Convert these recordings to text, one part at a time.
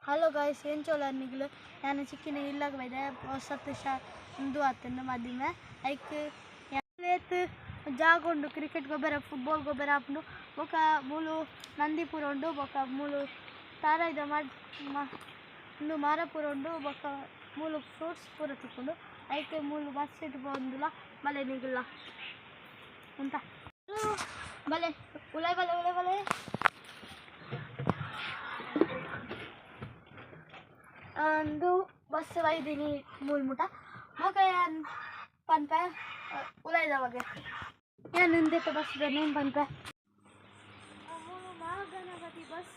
hello guys ఏం చూడాలి నిగులు నేను చిక్కిన ఇల్లాగ వైదే సత్తు ಹಿಂದೂ ಆತನ ಮಾಧ್ಯಮ ಲೈಕ್ ಏತ್ ಜಾಗೊಂಡು ಕ್ರಿಕೆಟ್ ಗೊಬ್ಬರ ಫುಟ್ಬಾಲ್ ಗೊಬ್ಬರ ಹಾಕೊಂಡು ఒక ಮೂಲು ನಂದಿಪುರ ಉಂಡು ఒక ಮೂಲು ತಾರಾಯ್ದ ಒಂದು ಮಾರಪುರ ಉಂಡು ఒక ಮೂಲು ಫ್ರೂಟ್ಸ್ ಪೂರ ತಿಕ್ಕೊಂಡು ಲೈಕ್ ಮೂಲು ಬಸ್ ಇಟ್ಟು ಬಂದಿಲ್ಲ ಬಲೆ ನಿಗುಲ್ಲ ಅಂತ ಬಲೆ ಉಲೈ ಬಲೆ ಉಲೈ ಬಲೆ ಒಂದು ಬಸ್ ಒಯ್ದೀನಿ ಮೂರು ಮುಟ ಮೊಕ ಪನ್ಪೆ ಉಲೈದವಾಗ ಏನು ಹಿಂದಕ್ಕೆ ಬಸ್ ನೇಮ್ ಪನ್ಪೆ ಮೂರು ಮಹಾಗಣಪತಿ ಬಸ್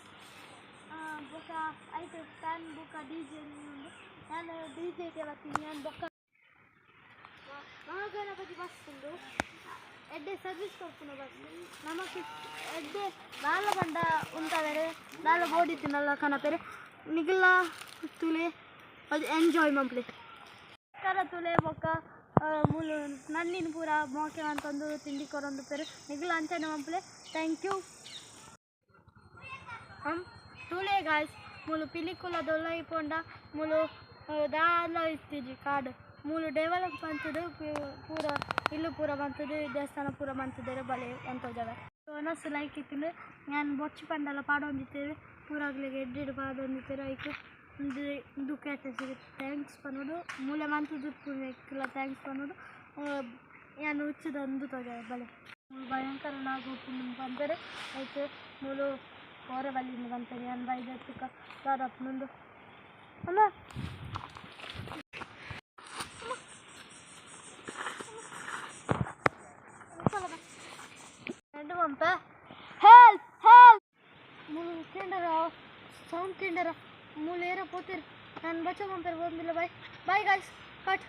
ಬೊಕ ಐತೆ ಫ್ಯಾನ್ ಬೊಕ ಡಿ ಜೆ ಉಂಡು ನಾನು ಡಿ ಜೆಗೆ ಬರ್ತೀನಿ ನಾನು ಬೊಕ್ಕ ಮಹಾಗಣಪತಿ ಬಸ್ ಉಂಡು ಎಡ್ಡೆ ಸರ್ವಿಸ್ ಕೊಡ್ತೀನಿ ಬಸ್ ನಮಗೆ ಎಡ್ಡೆ ನಾಲ ಬಂಡ ಉಂಟಾದರೆ ನಾಲ ಓಡಿದ್ದೀನಲ್ಲ ಕನಪೆರೆ ನಿಗಲ್ಲ ತುಲೆ ಅದು ಎಂಜಾಯ್ ಮಂಪ್ಲೆ ಕರ ತುಲೆ ಬೊಕ್ಕ ಮೂಲು ನಲ್ಲಿನ ಪೂರ ಮೋಕೆ ಅಂತಂದು ತಿಂಡಿ ಕೊರೊಂದು ಪೇರು ನಿಗಲ್ಲ ಅಂಚನೆ ಮಂಪ್ಲೆ ಥ್ಯಾಂಕ್ ಯು ತುಲೆ ಗಾಯ್ಸ್ ಮೂಲು ಪಿಲಿಕುಲ ದೊಲ್ಲ ಇಪ್ಪೊಂಡ ಮೂಲು ದಾಲ ಇತ್ತೀಜಿ ಕಾಡು ಮೂಲು ಡೆವಲಪ್ ಬಂತದು ಪೂರ ಇಲ್ಲು ಪೂರ ಬಂತದು ದೇವಸ್ಥಾನ ಪೂರ ಬಂತದೆ ಬಲೆ ಎಂತೋಜಾಗ ಒನಸು ಲೈಕ್ ಇತ್ತು ನಾನು ಬೊಚ್ಚು ಪಂಡಲ್ಲ ಪಾಡೊಂದಿತ್ತೇವೆ ಪೂರಾಗ್ಲಿಗೆ ಎಡ್ಡೆಡು ಪಾಡೊಂದಿತ್ತೇವೆ ಐಕು ಇದು ಕೇಟ ಸಿಗುತ್ತೆ ಥ್ಯಾಂಕ್ಸ್ ಪನ್ನೋಡು ಮೂಲೆ ಮಂತದ್ದು ಪೂರ್ಣ ಥ್ಯಾಂಕ್ಸ್ ಪನ್ನೋಡು ನಾನು ಹುಚ್ಚದೊಂದು ತೊಗೆ ಬಲೆ ಭಯಂಕರ ನಾವು ಬಂದರೆ ಆಯ್ತು ಮೂಲು ಹೊರ ಬಲ್ಲಿಂದ ಬಂತೇನೆ ನಾನು ಬೈದಕ್ಕೆ ದಾರಪ್ಪನೊಂದು ಅಮ್ಮ రెండు పంప హెల్ప్ హెల్ప్ మూడు తిండరా సౌండ్ తిండరా మూడు ఏరా పోతారు నన్ను బచ్చ పంపారు బాయ్ బాయ్ గైస్ కట్